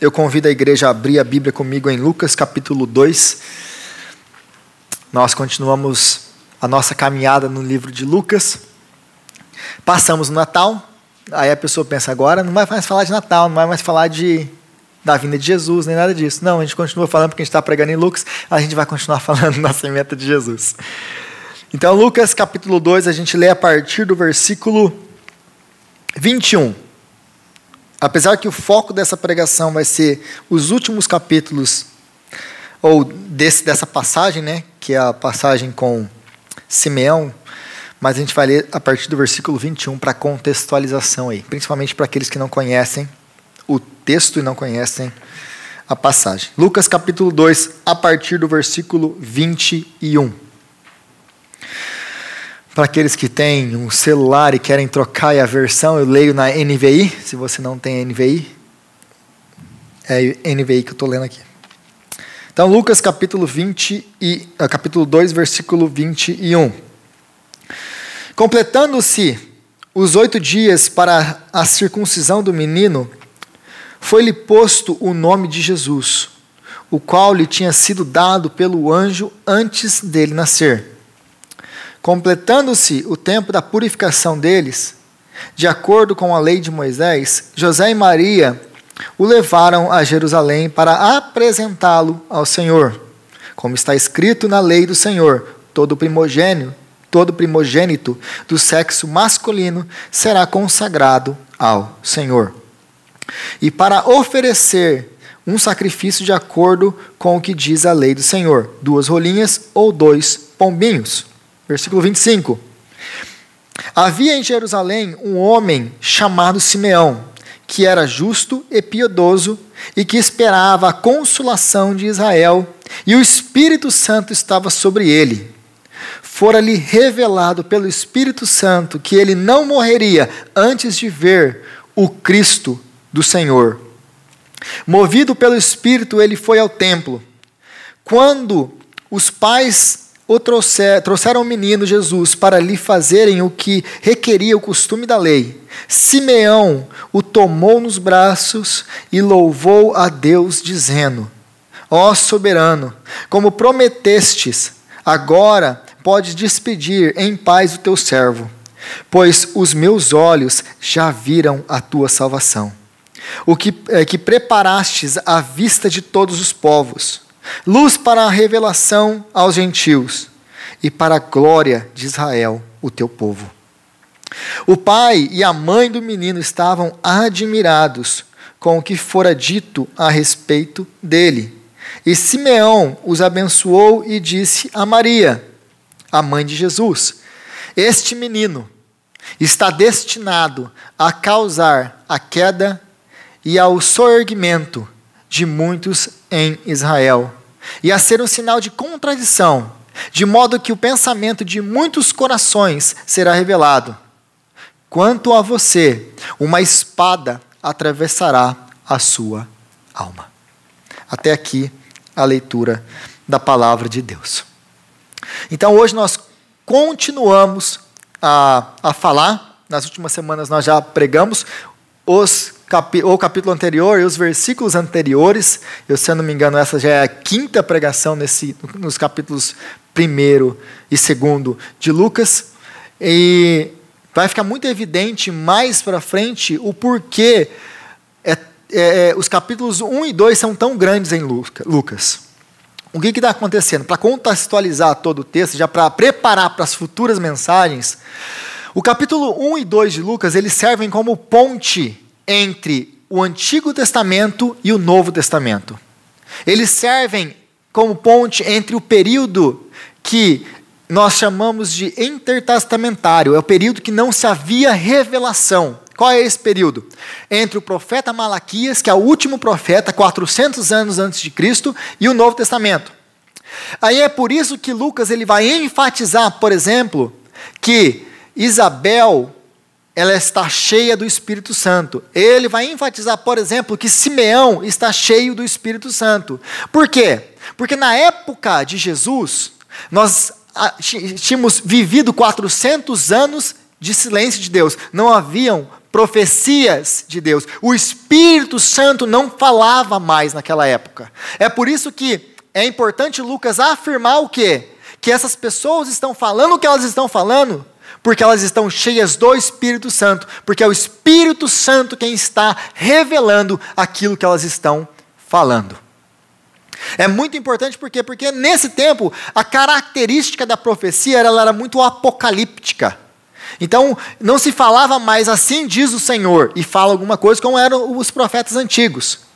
eu convido a igreja a abrir a Bíblia comigo em Lucas capítulo 2. Nós continuamos a nossa caminhada no livro de Lucas. Passamos o Natal, aí a pessoa pensa, agora não vai mais falar de Natal, não vai mais falar da vinda de Jesus, nem nada disso. Não, a gente continua falando porque a gente está pregando em Lucas, a gente vai continuar falando do nascimento de Jesus. Então, Lucas capítulo 2, a gente lê a partir do versículo 21. Apesar que o foco dessa pregação vai ser os últimos capítulos, ou dessa passagem, né, que é a passagem com Simeão, mas a gente vai ler a partir do versículo 21 para contextualização aí, principalmente para aqueles que não conhecem o texto e não conhecem a passagem. Lucas capítulo 2, a partir do versículo 21. Para aqueles que têm um celular e querem trocar a versão, eu leio na NVI. Se você não tem NVI, é NVI que eu estou lendo aqui. Então, Lucas capítulo 2, versículo 21. Completando-se os 8 dias para a circuncisão do menino, foi-lhe posto o nome de Jesus, o qual lhe tinha sido dado pelo anjo antes dele nascer. Completando-se o tempo da purificação deles, de acordo com a lei de Moisés, José e Maria o levaram a Jerusalém para apresentá-lo ao Senhor. Como está escrito na lei do Senhor, todo primogênito do sexo masculino será consagrado ao Senhor. E para oferecer um sacrifício de acordo com o que diz a lei do Senhor, 2 rolinhas ou 2 pombinhos. Versículo 25. Havia em Jerusalém um homem chamado Simeão, que era justo e piedoso e que esperava a consolação de Israel, e o Espírito Santo estava sobre ele. Fora-lhe revelado pelo Espírito Santo que ele não morreria antes de ver o Cristo do Senhor. Movido pelo Espírito, ele foi ao templo. Quando os pais trouxeram o menino Jesus para lhe fazerem o que requeria o costume da lei, Simeão o tomou nos braços e louvou a Deus, dizendo: Ó soberano, como prometestes, agora podes despedir em paz o teu servo, pois os meus olhos já viram a tua salvação, o que preparastes à vista de todos os povos, luz para a revelação aos gentios e para a glória de Israel, o teu povo. O pai e a mãe do menino estavam admirados com o que fora dito a respeito dele. E Simeão os abençoou e disse a Maria, a mãe de Jesus: Este menino está destinado a causar a queda e ao soerguimento de muitos em Israel, e a ser um sinal de contradição, de modo que o pensamento de muitos corações será revelado. Quanto a você, uma espada atravessará a sua alma. Até aqui a leitura da palavra de Deus. Então hoje nós continuamos a falar. Nas últimas semanas nós já pregamos o capítulo anterior e os versículos anteriores. Eu, se eu não me engano, essa já é a 5ª pregação nos capítulos 1º e 2º de Lucas. E vai ficar muito evidente mais para frente o porquê os capítulos 1 e 2 são tão grandes em Lucas. O que está acontecendo? Para contextualizar todo o texto, já para preparar para as futuras mensagens, o capítulo 1 e 2 de Lucas, eles servem como ponte entre o Antigo Testamento e o Novo Testamento. Eles servem como ponte entre o período que nós chamamos de intertestamentário, é o período que não se havia revelação. Qual é esse período? Entre o profeta Malaquias, que é o último profeta, 400 anos antes de Cristo, e o Novo Testamento. Aí é por isso que Lucas ele vai enfatizar, por exemplo, que Isabel ela está cheia do Espírito Santo. Ele vai enfatizar, por exemplo, que Simeão está cheio do Espírito Santo. Por quê? Porque na época de Jesus, nós tínhamos vivido 400 anos de silêncio de Deus. Não haviam profecias de Deus. O Espírito Santo não falava mais naquela época. É por isso que é importante Lucas afirmar o quê? Que essas pessoas estão falando o que elas estão falando porque elas estão cheias do Espírito Santo, porque é o Espírito Santo quem está revelando aquilo que elas estão falando. É muito importante porque nesse tempo a característica da profecia ela era muito apocalíptica. Então não se falava mais assim diz o Senhor e fala alguma coisa como eram os profetas antigos.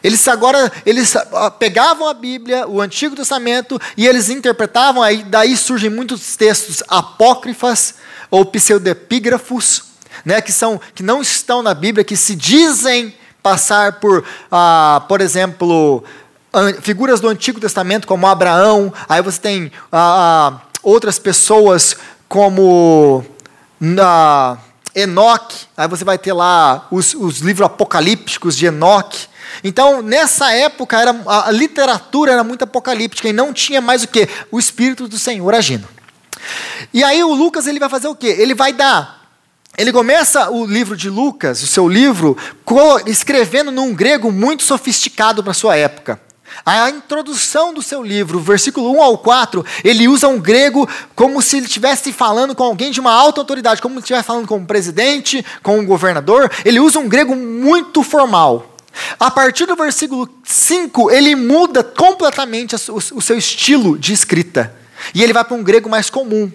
Eles pegavam a Bíblia, o Antigo Testamento, e eles interpretavam, aí daí surgem muitos textos apócrifas ou pseudepígrafos, né, que não estão na Bíblia, que se dizem passar por exemplo, figuras do Antigo Testamento, como Abraão. Aí você tem outras pessoas como Enoque, aí você vai ter lá os livros apocalípticos de Enoque. Então, nessa época, a literatura era muito apocalíptica e não tinha mais o quê? O Espírito do Senhor agindo. E aí o Lucas ele vai fazer o quê? Ele começa o livro de Lucas, o seu livro, escrevendo num grego muito sofisticado para a sua época. A introdução do seu livro, versículo 1 ao 4, ele usa um grego como se ele estivesse falando com alguém de uma alta autoridade, como se ele estivesse falando com um presidente, com um governador. Ele usa um grego muito formal. A partir do versículo 5, ele muda completamente o seu estilo de escrita. E ele vai para um grego mais comum.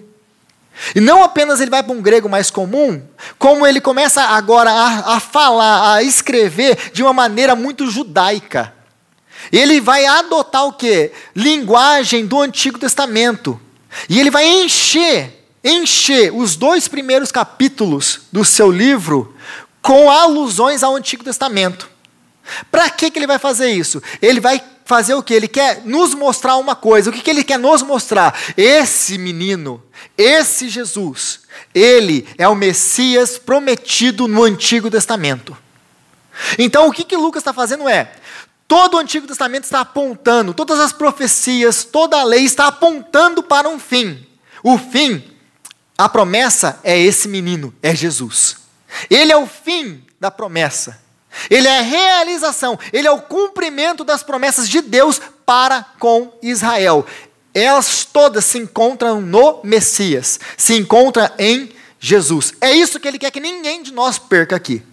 E não apenas ele vai para um grego mais comum, como ele começa agora a falar, a escrever de uma maneira muito judaica. Ele vai adotar o quê? Linguagem do Antigo Testamento. E ele vai encher os 2 primeiros capítulos do seu livro com alusões ao Antigo Testamento. Para que ele vai fazer isso? Ele vai fazer o quê? Ele quer nos mostrar uma coisa. O que ele quer nos mostrar? Esse menino, esse Jesus, ele é o Messias prometido no Antigo Testamento. Então o que Lucas está fazendo todo o Antigo Testamento está apontando, todas as profecias, toda a lei está apontando para um fim. O fim, a promessa é esse menino, é Jesus. Ele é o fim da promessa. Ele é a realização, ele é o cumprimento das promessas de Deus para com Israel. Elas todas se encontram no Messias, se encontram em Jesus. É isso que ele quer que ninguém de nós perca aqui.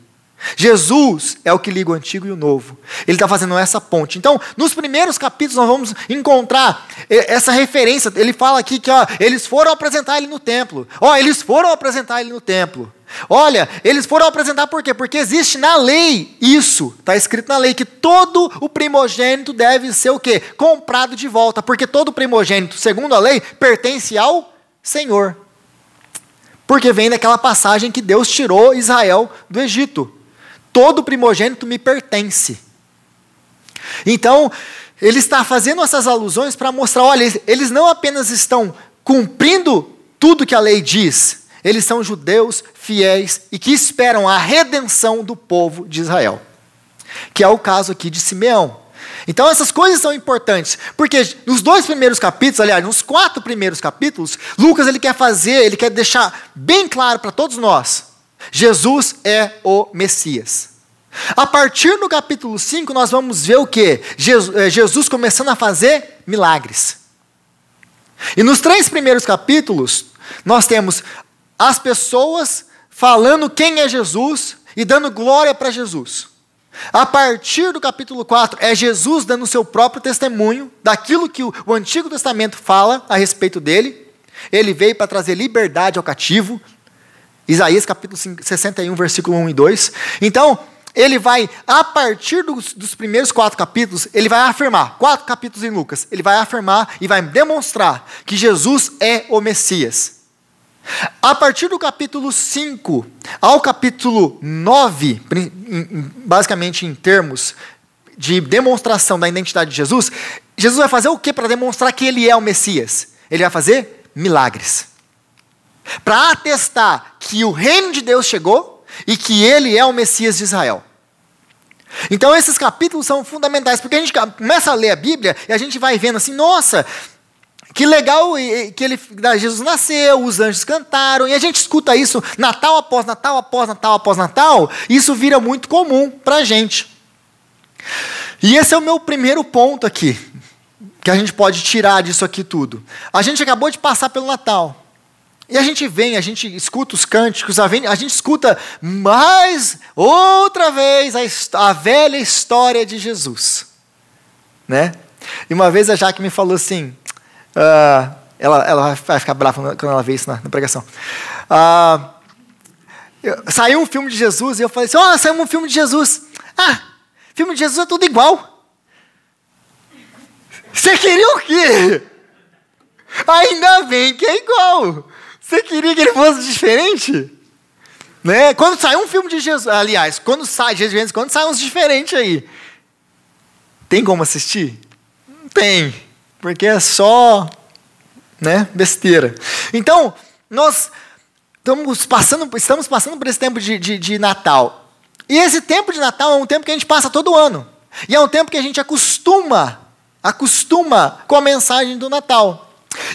Jesus é o que liga o antigo e o novo. Ele está fazendo essa ponte. Então, nos primeiros capítulos nós vamos encontrar essa referência. Ele fala aqui que eles foram apresentar ele no templo. Eles foram apresentar ele no templo. Olha, eles foram apresentar por quê? Porque existe na lei isso, está escrito na lei, que todo o primogênito deve ser o quê? Comprado de volta, porque todo primogênito, segundo a lei, pertence ao Senhor. Porque vem daquela passagem que Deus tirou Israel do Egito. Todo primogênito me pertence. Então, ele está fazendo essas alusões para mostrar, olha, eles não apenas estão cumprindo tudo que a lei diz, eles são judeus fiéis e que esperam a redenção do povo de Israel. Que é o caso aqui de Simeão. Então essas coisas são importantes, porque nos 2 primeiros capítulos, aliás, nos 4 primeiros capítulos, Lucas ele quer deixar bem claro para todos nós, Jesus é o Messias. A partir do capítulo 5, nós vamos ver o quê? Jesus começando a fazer milagres. E nos 3 primeiros capítulos, nós temos as pessoas falando quem é Jesus e dando glória para Jesus. A partir do capítulo 4, é Jesus dando o seu próprio testemunho daquilo que o Antigo Testamento fala a respeito dele. Ele veio para trazer liberdade ao cativo. Isaías capítulo 61, versículo 1 e 2. Então, ele vai, a partir dos primeiros 4 capítulos, ele vai afirmar, 4 capítulos em Lucas, ele vai afirmar e vai demonstrar que Jesus é o Messias. A partir do capítulo 5 ao capítulo 9, basicamente em termos de demonstração da identidade de Jesus, Jesus vai fazer o que para demonstrar que ele é o Messias? Ele vai fazer milagres. Para atestar que o reino de Deus chegou e que ele é o Messias de Israel. Então esses capítulos são fundamentais, porque a gente começa a ler a Bíblia e a gente vai vendo assim, nossa, Que legal que Jesus nasceu, os anjos cantaram, e a gente escuta isso Natal após Natal, após Natal, após Natal, e isso vira muito comum para a gente. E esse é o meu primeiro ponto aqui, que a gente pode tirar disso aqui tudo. A gente acabou de passar pelo Natal, e a gente escuta os cânticos, a gente escuta mais, outra vez, a velha história de Jesus. Né? E uma vez a Jaque me falou assim, ela vai ficar brava quando ela vê isso na pregação. Saiu um filme de Jesus e eu falei assim, saiu um filme de Jesus. Filme de Jesus é tudo igual. Você queria o quê? Ainda bem que é igual. Você queria que ele fosse diferente? Né? Quando sai um filme de Jesus, aliás, quando sai uns diferentes aí, tem como assistir? Não tem, porque é só, né, besteira. Então, nós estamos passando por esse tempo de Natal. E esse tempo de Natal é um tempo que a gente passa todo ano. E é um tempo que a gente acostuma com a mensagem do Natal.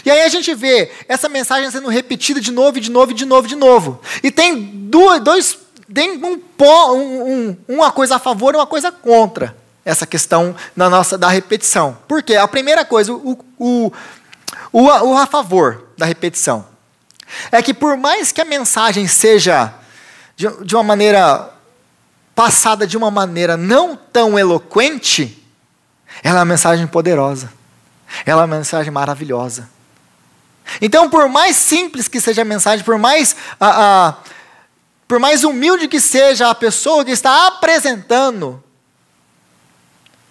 E aí a gente vê essa mensagem sendo repetida de novo, de novo, de novo, de novo. E tem uma coisa a favor e uma coisa contra essa questão da repetição. Por quê? A primeira coisa, o a favor da repetição, é que por mais que a mensagem seja de uma maneira passada de uma maneira não tão eloquente, ela é uma mensagem poderosa. Ela é uma mensagem maravilhosa. Então, por mais simples que seja a mensagem, por mais humilde que seja a pessoa que está apresentando,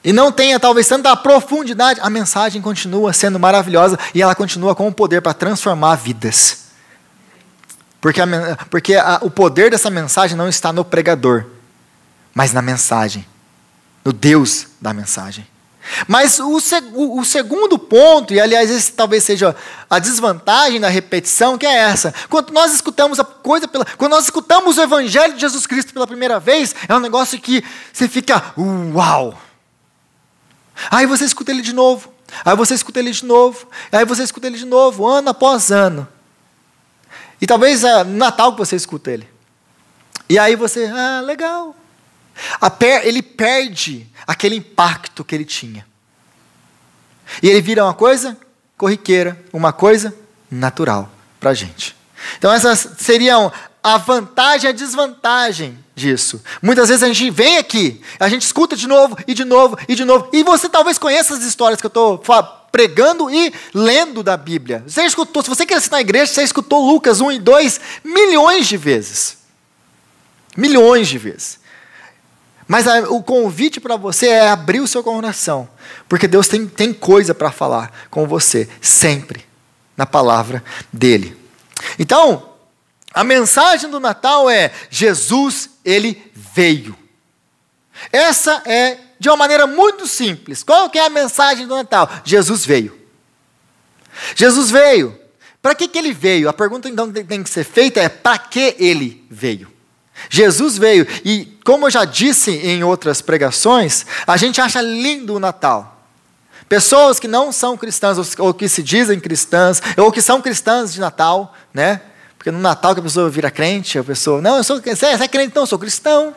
e não tenha talvez tanta profundidade, a mensagem continua sendo maravilhosa e ela continua com o poder para transformar vidas. Porque o poder dessa mensagem não está no pregador, mas na mensagem, no Deus da mensagem. Mas o segundo ponto, e aliás esse talvez seja a desvantagem da repetição, que é essa. Quando nós escutamos quando nós escutamos o Evangelho de Jesus Cristo pela primeira vez, é um negócio que você fica, uau! Aí você escuta ele de novo, aí você escuta ele de novo, aí você escuta ele de novo, ano após ano. E talvez é no Natal que você escuta ele. E aí você, legal. Ele perde aquele impacto que ele tinha. E ele vira uma coisa corriqueira, uma coisa natural para a gente. Então essas seriam a vantagem e a desvantagem disso. Muitas vezes a gente vem aqui, a gente escuta de novo, e de novo, e de novo, e você talvez conheça as histórias que eu estou pregando e lendo da Bíblia. Você escutou, se você cresceu na igreja, você escutou Lucas 1 e 2 milhões de vezes. Milhões de vezes. Mas o convite para você é abrir o seu coração, porque Deus tem coisa para falar com você, sempre, na palavra dEle. Então, a mensagem do Natal é, Jesus, Ele veio. Essa é, de uma maneira muito simples. Qual que é a mensagem do Natal? Jesus veio. Jesus veio. Para que Ele veio? A pergunta então que tem que ser feita é, para que Ele veio? Jesus veio, e como eu já disse em outras pregações, a gente acha lindo o Natal. Pessoas que não são cristãs, ou que se dizem cristãs, ou que são cristãs de Natal, né? Porque no Natal que a pessoa vira crente, a pessoa, não, você é crente? Então, eu sou cristão.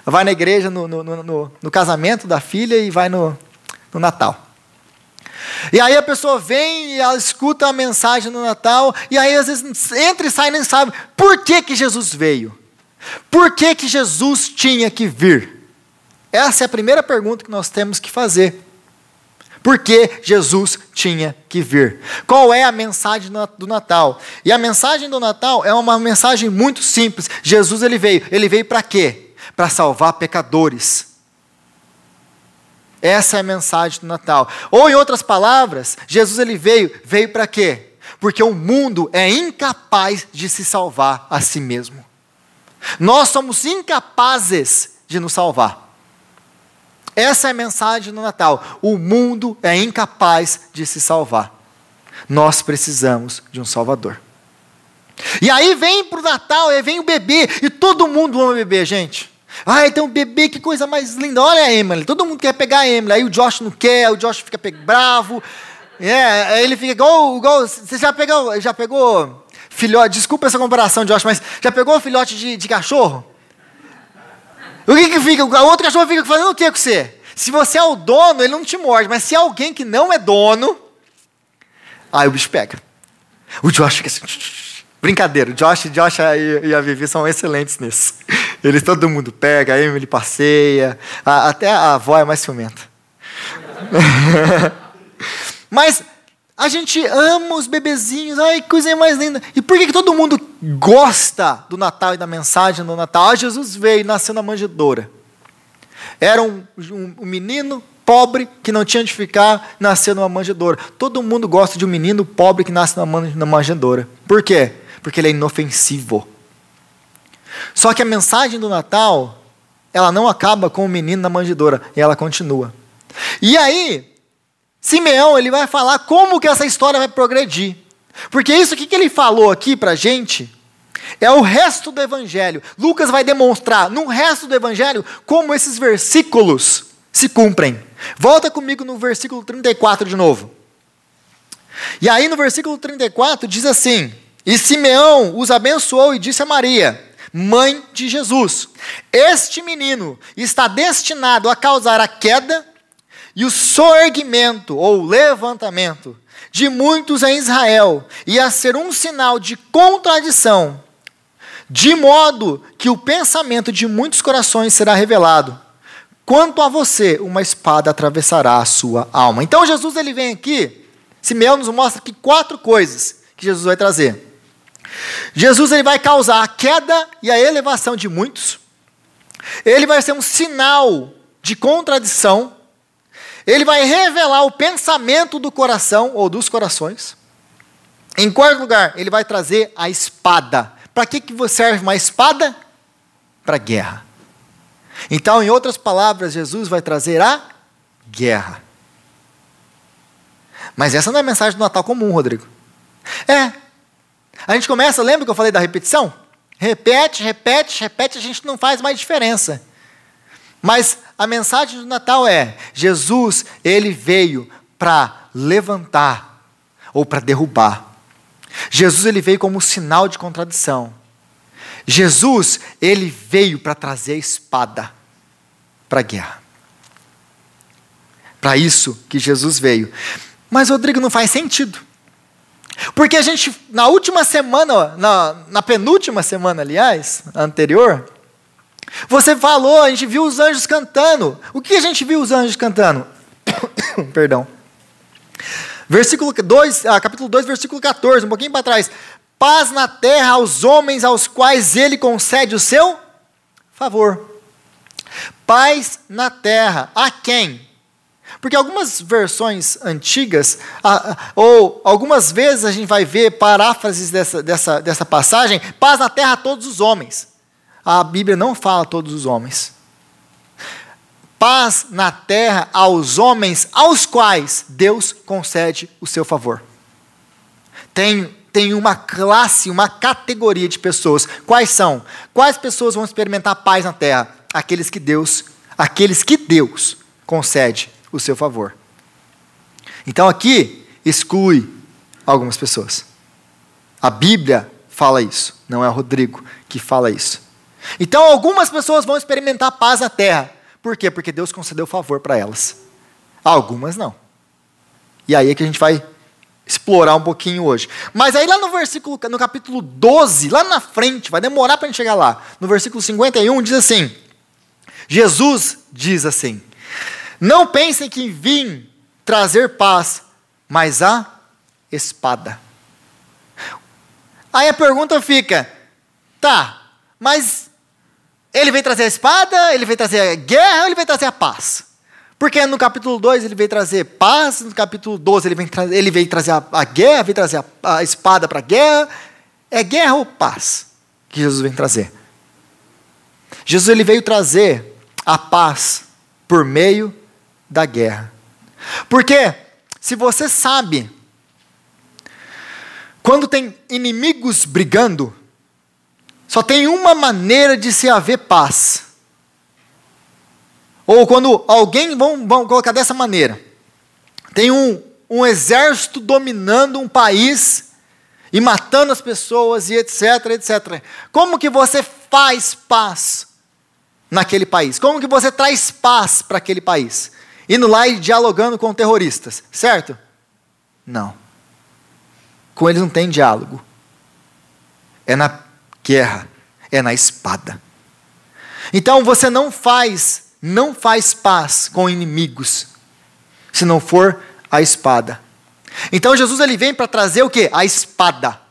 Vai na igreja no casamento da filha e vai no Natal. E aí a pessoa vem e ela escuta a mensagem no Natal, e aí às vezes entra e sai e nem sabe por que Jesus veio. Por que Jesus tinha que vir? Essa é a primeira pergunta que nós temos que fazer. Por que Jesus tinha que vir? Qual é a mensagem do Natal? E a mensagem do Natal é uma mensagem muito simples. Jesus ele veio para quê? Para salvar pecadores. Essa é a mensagem do Natal. Ou em outras palavras, Jesus ele veio para quê? Porque o mundo é incapaz de se salvar a si mesmo. Nós somos incapazes de nos salvar. Essa é a mensagem do Natal. O mundo é incapaz de se salvar. Nós precisamos de um Salvador. E aí vem para o Natal, aí vem o bebê, e todo mundo ama bebê, gente. Tem um bebê, que coisa mais linda. Olha a Emily, todo mundo quer pegar a Emily. Aí o Josh não quer, o Josh fica bravo. Ele fica igual você já pegou filhote, desculpa essa comparação, Josh, mas já pegou filhote de cachorro? O que fica? O outro cachorro fica fazendo o que com você? Se você é o dono, ele não te morde, mas se é alguém que não é dono, aí o bicho pega. O Josh fica assim, brincadeira, o Josh e a Vivi são excelentes nisso. Todo mundo pega, a Emily passeia, até a avó é mais ciumenta. Mas a gente ama os bebezinhos, ai, que coisa mais linda. E por que todo mundo gosta do Natal e da mensagem do Natal? Jesus veio e nasceu na manjedoura. Era um menino pobre que não tinha onde ficar, nasceu numa manjedoura. Todo mundo gosta de um menino pobre que nasce na manjedoura. Por quê? Porque ele é inofensivo. Só que a mensagem do Natal, ela não acaba com o menino na manjedoura, e ela continua. E aí, Simeão, ele vai falar como que essa história vai progredir. Porque isso que ele falou aqui pra gente é o resto do Evangelho. Lucas vai demonstrar no resto do Evangelho como esses versículos se cumprem. Volta comigo no versículo 34 de novo. E aí no versículo 34 diz assim: e Simeão os abençoou e disse a Maria, mãe de Jesus, este menino está destinado a causar a queda e o soerguimento, ou levantamento, de muitos em Israel, e a ser um sinal de contradição, de modo que o pensamento de muitos corações será revelado. Quanto a você, uma espada atravessará a sua alma. Então Jesus ele vem aqui, Simeão nos mostra aqui 4 coisas que Jesus vai trazer. Jesus ele vai causar a queda e a elevação de muitos. Ele vai ser um sinal de contradição. Ele vai revelar o pensamento do coração, ou dos corações. Em quarto lugar, ele vai trazer a espada. Para que serve uma espada? Para guerra. Então, em outras palavras, Jesus vai trazer a guerra. Mas essa não é a mensagem do Natal comum, Rodrigo. A gente começa, lembra que eu falei da repetição? Repete, a gente não faz mais diferença. Mas a mensagem do Natal é: Jesus, ele veio para levantar ou para derrubar. Jesus, ele veio como sinal de contradição. Jesus, ele veio para trazer a espada para a guerra. Para isso que Jesus veio. Mas, Rodrigo, não faz sentido. Porque a gente, na última semana, na penúltima semana, aliás, anterior, você falou, a gente viu os anjos cantando. O que a gente viu os anjos cantando? Perdão. Capítulo 2, versículo 14, um pouquinho para trás. Paz na terra aos homens aos quais ele concede o seu favor. Paz na terra. A quem? Porque algumas versões antigas, ou algumas vezes a gente vai ver paráfrases dessa passagem, paz na terra a todos os homens. A Bíblia não fala a todos os homens. Paz na terra aos homens aos quais Deus concede o seu favor. Tem uma classe, uma categoria de pessoas. Quais são? Quais pessoas vão experimentar paz na terra? Aqueles que Deus concede o seu favor. Então aqui exclui algumas pessoas. A Bíblia fala isso, não é o Rodrigo que fala isso. Então algumas pessoas vão experimentar paz na terra. Por quê? Porque Deus concedeu favor para elas. Algumas não. E aí é que a gente vai explorar um pouquinho hoje. Mas aí lá no capítulo 12, lá na frente, vai demorar para a gente chegar lá. No versículo 51 diz assim, Jesus diz assim: não pensem que vim trazer paz, mas a espada. Aí a pergunta fica, mas ele veio trazer a espada, ele veio trazer a guerra, ou ele veio trazer a paz? Porque no capítulo 2 ele veio trazer paz, no capítulo 12 ele veio trazer a guerra, veio trazer a espada para a guerra. É guerra ou paz que Jesus vem trazer? Jesus ele veio trazer a paz por meio da guerra. Porque, se você sabe, quando tem inimigos brigando, só tem uma maneira de se haver paz. Ou quando alguém, vamos colocar dessa maneira, tem um exército dominando um país e matando as pessoas e etc, etc. Como que você faz paz naquele país? Como que você traz paz para aquele país? Indo lá e dialogando com terroristas, certo? Não. Com eles não tem diálogo. É na guerra, é na espada. Então você não faz paz com inimigos, se não for a espada. Então Jesus ele vem para trazer o quê? A espada.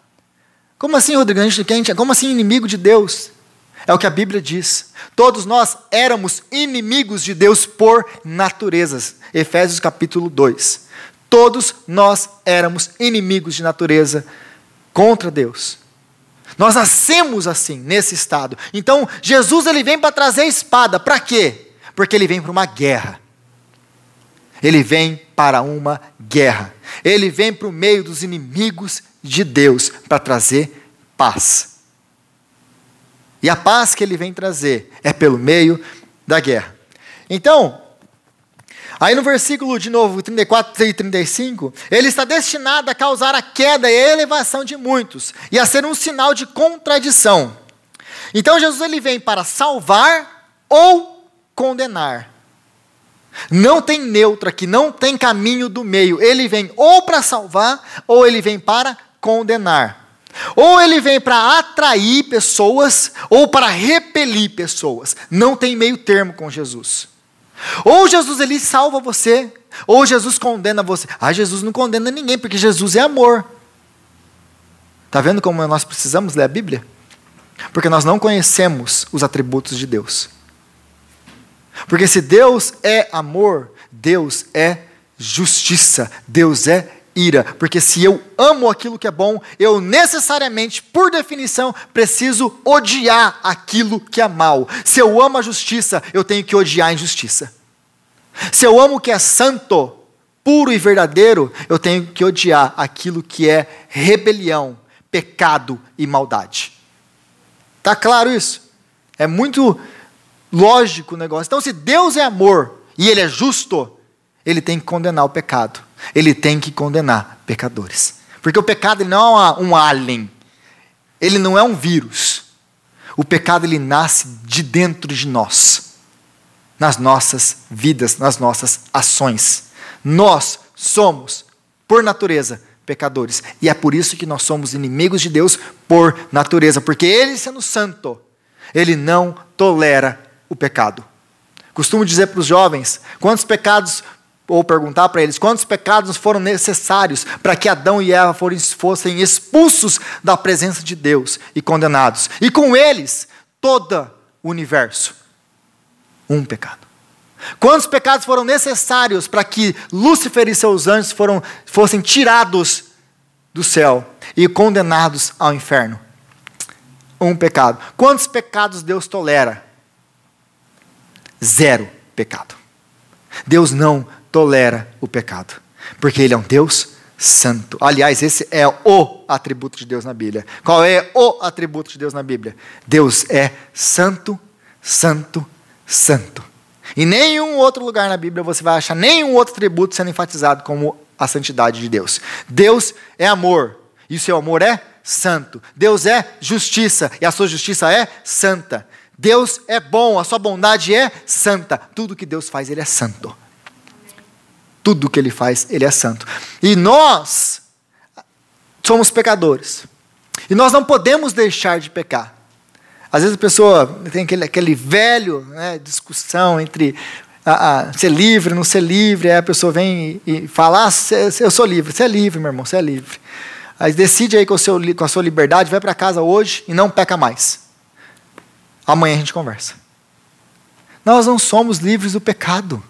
Como assim, Rodrigo? Como assim inimigo de Deus? É o que a Bíblia diz. Todos nós éramos inimigos de Deus por naturezas. Efésios capítulo 2. Todos nós éramos inimigos de natureza contra Deus. Nós nascemos assim, nesse estado. Então, Jesus ele vem para trazer a espada. Para quê? Porque ele vem para uma guerra. Ele vem para uma guerra. Ele vem para o meio dos inimigos de Deus para trazer paz. E a paz que ele vem trazer é pelo meio da guerra. Então, aí no versículo de novo 34 e 35, ele está destinado a causar a queda e a elevação de muitos, e a ser um sinal de contradição. Então Jesus ele vem para salvar ou condenar. Não tem neutro aqui, não tem caminho do meio. Ele vem ou para salvar, ou ele vem para condenar. Ou ele vem para atrair pessoas, ou para repelir pessoas. Não tem meio termo com Jesus. Ou Jesus ele salva você, ou Jesus condena você. Jesus não condena ninguém, porque Jesus é amor. Está vendo como nós precisamos ler a Bíblia? Porque nós não conhecemos os atributos de Deus. Porque se Deus é amor, Deus é justiça, Deus é ira. Porque se eu amo aquilo que é bom, eu necessariamente, por definição, preciso odiar aquilo que é mal. Se eu amo a justiça, eu tenho que odiar a injustiça. Se eu amo o que é santo, puro e verdadeiro, eu tenho que odiar aquilo que é rebelião, pecado e maldade. Está claro isso? É muito lógico o negócio. Então, se Deus é amor e Ele é justo, Ele tem que condenar o pecado. Ele tem que condenar pecadores. Porque o pecado ele não é um alien. Ele não é um vírus. O pecado ele nasce de dentro de nós. Nas nossas vidas, nas nossas ações. Nós somos, por natureza, pecadores. E é por isso que nós somos inimigos de Deus por natureza. Porque Ele, sendo santo, Ele não tolera o pecado. Costumo dizer para os jovens, ou perguntar para eles, quantos pecados foram necessários para que Adão e Eva fossem expulsos da presença de Deus e condenados. E com eles, todo o universo. Um pecado. Quantos pecados foram necessários para que Lúcifer e seus anjos fossem tirados do céu e condenados ao inferno? Um pecado. Quantos pecados Deus tolera? 0 pecado. Deus não tolera o pecado, porque Ele é um Deus santo. Aliás, esse é o atributo de Deus na Bíblia. Qual é o atributo de Deus na Bíblia? Deus é santo, santo, santo. Em nenhum outro lugar na Bíblia você vai achar nenhum outro atributo sendo enfatizado como a santidade de Deus. Deus é amor, e o seu amor é santo. Deus é justiça, e a sua justiça é santa. Deus é bom, a sua bondade é santa. Tudo que Deus faz, Ele é santo. Tudo que Ele faz, Ele é santo. E nós somos pecadores. E nós não podemos deixar de pecar. Às vezes a pessoa tem aquele velho discussão entre ser livre, não ser livre. Aí a pessoa vem e fala, eu sou livre. Você é livre, meu irmão, você é livre. Aí decide aí com a sua liberdade, vai para casa hoje e não peca mais. Amanhã a gente conversa. Nós não somos livres do pecado.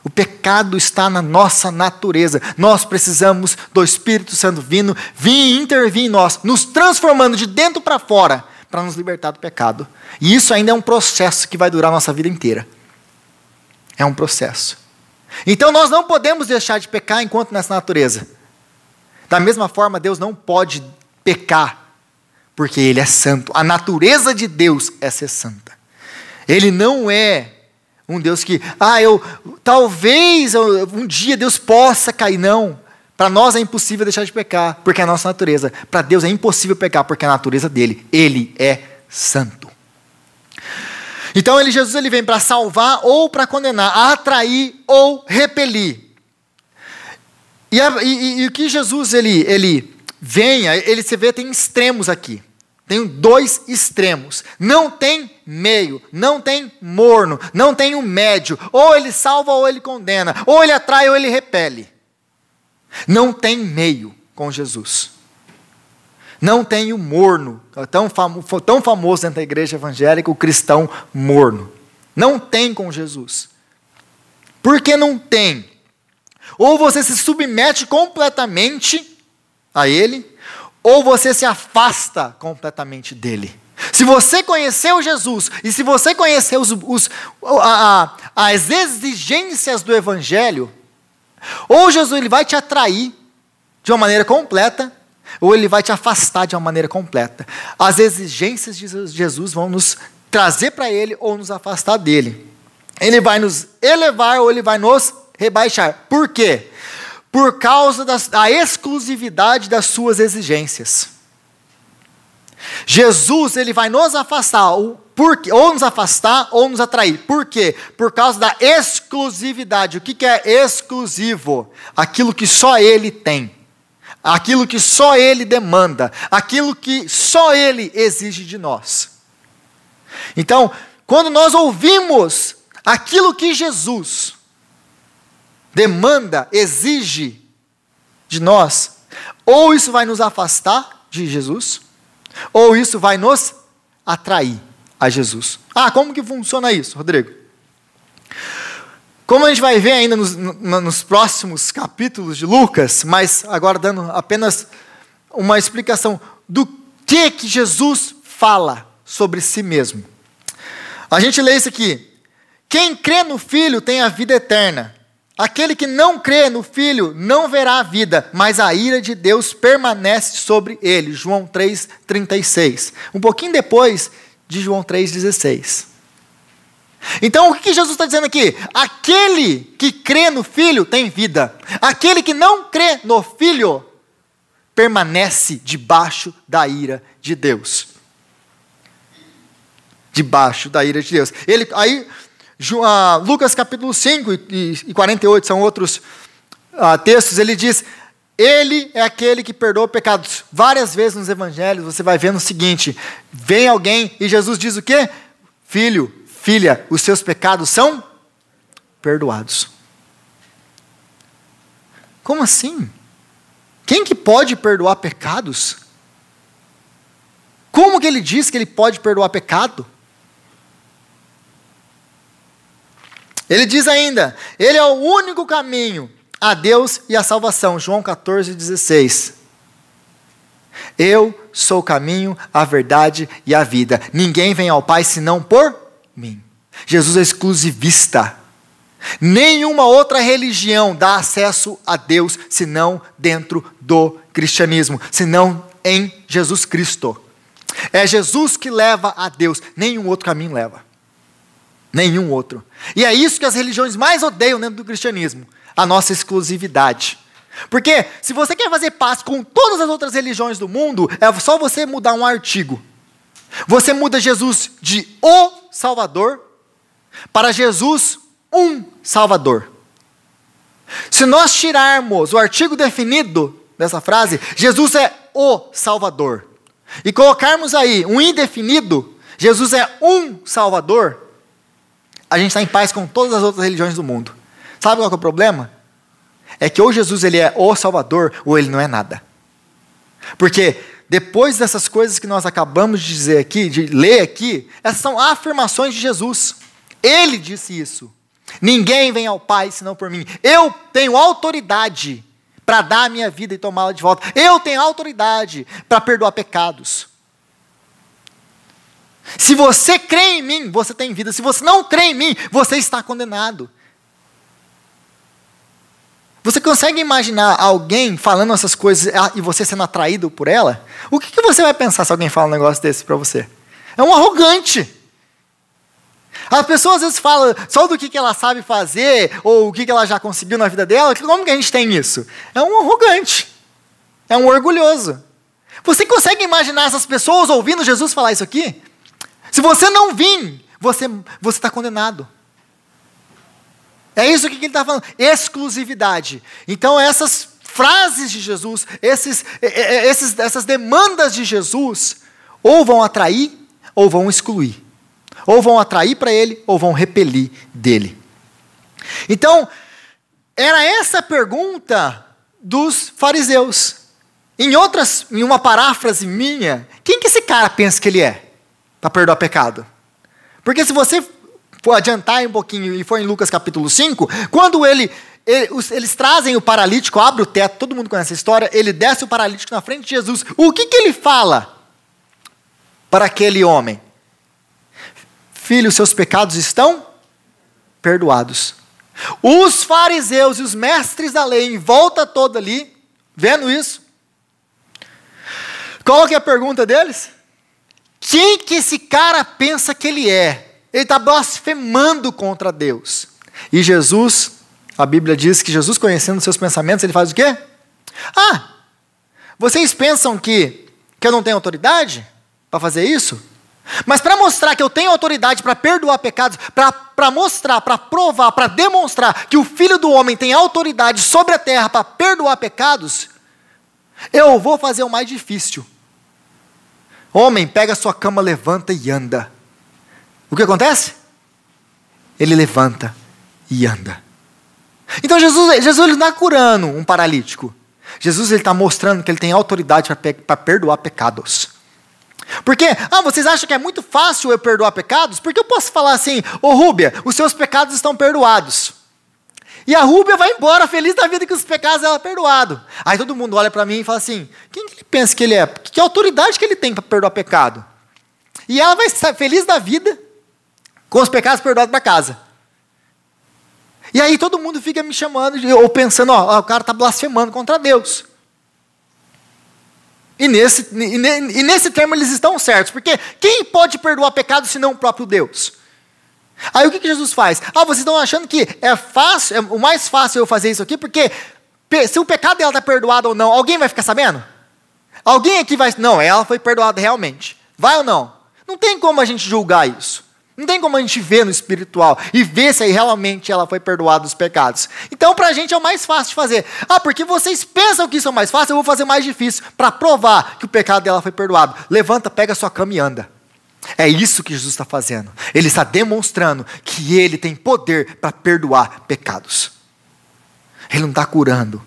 O pecado está na nossa natureza. Nós precisamos do Espírito Santo vindo, vir e intervir em nós, nos transformando de dentro para fora, para nos libertar do pecado. E isso ainda é um processo que vai durar a nossa vida inteira. É um processo. Então nós não podemos deixar de pecar enquanto nessa natureza. Da mesma forma, Deus não pode pecar, porque Ele é santo. A natureza de Deus é ser santa. Ele não é um Deus que, talvez um dia Deus possa cair. Não. Para nós é impossível deixar de pecar, porque é a nossa natureza. Para Deus é impossível pecar, porque é a natureza dele. Ele é santo. Então Jesus ele vem para salvar ou para condenar, atrair ou repelir. E o que Jesus ele venha, ele se vê tem extremos aqui. Tem dois extremos. Não tem meio, não tem morno, não tem um médio. Ou ele salva ou ele condena. Ou ele atrai ou ele repele. Não tem meio com Jesus. Não tem o morno, tão famoso dentro da igreja evangélica, o cristão morno. Não tem com Jesus. Por que não tem? Ou você se submete completamente a Ele, ou você se afasta completamente dEle. Se você conheceu Jesus, e se você conheceu as exigências do Evangelho, ou Jesus ele vai te atrair de uma maneira completa, ou ele vai te afastar de uma maneira completa. As exigências de Jesus vão nos trazer para Ele, ou nos afastar dEle. Ele vai nos elevar, ou Ele vai nos rebaixar. Por quê? Por causa da exclusividade das suas exigências. Jesus, ele vai nos afastar, ou nos afastar, ou nos atrair. Por quê? Por causa da exclusividade. O que é exclusivo? Aquilo que só Ele tem. Aquilo que só Ele demanda. Aquilo que só Ele exige de nós. Então, quando nós ouvimos aquilo que Jesus demanda, exige de nós, ou isso vai nos afastar de Jesus, ou isso vai nos atrair a Jesus. Como que funciona isso, Rodrigo? Como a gente vai ver ainda nos próximos capítulos de Lucas, mas agora dando apenas uma explicação do que Jesus fala sobre si mesmo. A gente lê isso aqui. Quem crê no Filho tem a vida eterna. Aquele que não crê no Filho não verá a vida, mas a ira de Deus permanece sobre ele. João 3,36. Um pouquinho depois de João 3,16. Então, o que Jesus está dizendo aqui? Aquele que crê no Filho tem vida. Aquele que não crê no Filho permanece debaixo da ira de Deus. Debaixo da ira de Deus. Lucas capítulo 5 e 48 são outros textos. Ele diz: Ele é aquele que perdoa pecados. Várias vezes nos evangelhos você vai vendo o seguinte: vem alguém e Jesus diz o quê? Filho, filha, os seus pecados são perdoados. Como assim? Quem que pode perdoar pecados? Como que ele diz que ele pode perdoar pecado? Ele diz ainda: Ele é o único caminho a Deus e a salvação. João 14,16. Eu sou o caminho, a verdade e a vida. Ninguém vem ao Pai senão por mim. Jesus é exclusivista. Nenhuma outra religião dá acesso a Deus senão dentro do cristianismo, senão em Jesus Cristo. É Jesus que leva a Deus, nenhum outro caminho leva. Nenhum outro. E é isso que as religiões mais odeiam dentro do cristianismo, a nossa exclusividade. Porque se você quer fazer paz com todas as outras religiões do mundo, é só você mudar um artigo. Você muda Jesus de o Salvador para Jesus um Salvador. Se nós tirarmos o artigo definido dessa frase, Jesus é o Salvador, e colocarmos aí um indefinido, Jesus é um Salvador, a gente está em paz com todas as outras religiões do mundo. Sabe qual que é o problema? É que ou Jesus ele é o Salvador, ou ele não é nada. Porque depois dessas coisas que nós acabamos de dizer aqui, de ler aqui, essas são afirmações de Jesus. Ele disse isso. Ninguém vem ao Pai senão por mim. Eu tenho autoridade para dar a minha vida e tomá-la de volta. Eu tenho autoridade para perdoar pecados. Se você crê em mim, você tem vida. Se você não crê em mim, você está condenado. Você consegue imaginar alguém falando essas coisas e você sendo atraído por ela? O que você vai pensar se alguém fala um negócio desse para você? É um arrogante. As pessoas às vezes falam só do que ela sabe fazer, ou o que ela já conseguiu na vida dela. Como que a gente tem isso? É um arrogante, é um orgulhoso. Você consegue imaginar essas pessoas ouvindo Jesus falar isso aqui? Se você não vir, você está condenado. É isso que ele está falando, exclusividade. Então essas frases de Jesus, essas demandas de Jesus, ou vão atrair, ou vão excluir. Ou vão atrair para ele, ou vão repelir dele. Então, era essa a pergunta dos fariseus. Em uma paráfrase minha, quem que esse cara pensa que ele é? Para perdoar pecado? Porque se você for adiantar um pouquinho e for em Lucas capítulo 5, quando eles trazem o paralítico, abre o teto, todo mundo conhece a história, ele desce o paralítico na frente de Jesus. O que ele fala para aquele homem? Filho, seus pecados estão perdoados. Os fariseus e os mestres da lei, em volta toda ali, vendo isso, qual que é a pergunta deles? Quem que esse cara pensa que ele é? Ele está blasfemando contra Deus. E Jesus, a Bíblia diz que Jesus, conhecendo seus pensamentos, ele faz o quê? Vocês pensam que eu não tenho autoridade para fazer isso? Mas para mostrar que eu tenho autoridade para perdoar pecados, para mostrar, para provar, para demonstrar que o Filho do Homem tem autoridade sobre a terra para perdoar pecados, eu vou fazer o mais difícil. Homem, pega a sua cama, levanta e anda. O que acontece? Ele levanta e anda. Então Jesus ele não está curando um paralítico. Jesus está mostrando que ele tem autoridade para perdoar pecados. Porque, vocês acham que é muito fácil eu perdoar pecados? Porque eu posso falar assim, Rúbia, os seus pecados estão perdoados. E a Rúbia vai embora feliz da vida que os pecados dela perdoados. Aí todo mundo olha para mim e fala assim, quem que ele pensa que ele é? Que autoridade que ele tem para perdoar pecado? E ela vai estar feliz da vida com os pecados perdoados para casa. E aí todo mundo fica me chamando, ou pensando, o cara está blasfemando contra Deus. E nesse termo eles estão certos, porque quem pode perdoar pecado senão o próprio Deus? Aí o que Jesus faz? Vocês estão achando que é fácil, o mais fácil eu fazer isso aqui, porque se o pecado dela está perdoado ou não, alguém vai ficar sabendo? Alguém aqui vai... Não, ela foi perdoada realmente. Vai ou não? Não tem como a gente julgar isso. Não tem como a gente ver no espiritual e ver se aí realmente ela foi perdoada dos pecados. Então, para a gente é o mais fácil de fazer. Porque vocês pensam que isso é o mais fácil, eu vou fazer mais difícil para provar que o pecado dela foi perdoado. Levanta, pega a sua cama e anda. É isso que Jesus está fazendo. Ele está demonstrando que ele tem poder para perdoar pecados. Ele não está curando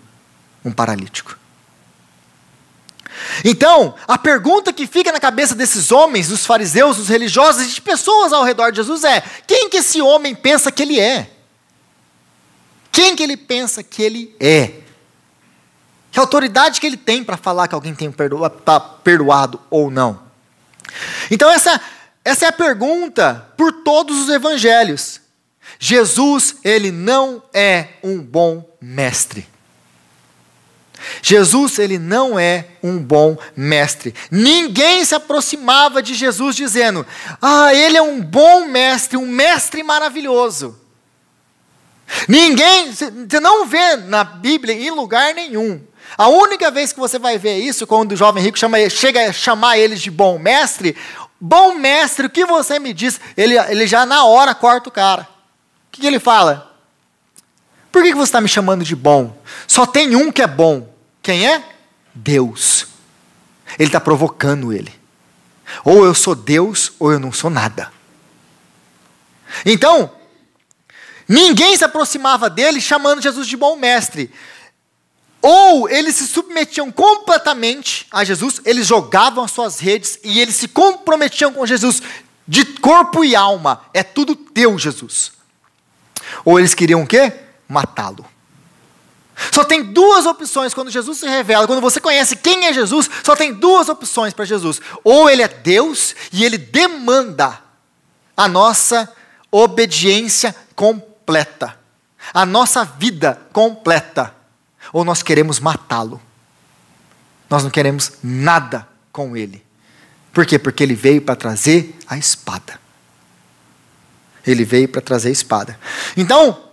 um paralítico. Então, a pergunta que fica na cabeça desses homens, dos fariseus, dos religiosos e de pessoas ao redor de Jesus é: quem que esse homem pensa que ele é? Quem que ele pensa que ele é? Que autoridade que ele tem para falar que alguém está perdoado ou não? Então essa é a pergunta por todos os evangelhos. Jesus, ele não é um bom mestre. Jesus, ele não é um bom mestre. Ninguém se aproximava de Jesus dizendo: ele é um bom mestre, um mestre maravilhoso. Ninguém, você não vê na Bíblia em lugar nenhum. A única vez que você vai ver isso, quando o jovem rico chega a chamar eles de bom mestre, o que você me diz? Ele já na hora corta o cara. O que ele fala? Por que você está me chamando de bom? Só tem um que é bom. Quem é? Deus. Ele está provocando ele. Ou eu sou Deus, ou eu não sou nada. Então, ninguém se aproximava dele chamando Jesus de bom mestre. Ou eles se submetiam completamente a Jesus, eles jogavam as suas redes e eles se comprometiam com Jesus de corpo e alma. É tudo teu, Jesus. Ou eles queriam o quê? Matá-lo. Só tem duas opções quando Jesus se revela. Quando você conhece quem é Jesus, só tem duas opções para Jesus. Ou ele é Deus e ele demanda a nossa obediência completa, a nossa vida completa. Ou nós queremos matá-lo. Nós não queremos nada com ele. Por quê? Porque ele veio para trazer a espada. Ele veio para trazer espada. Então,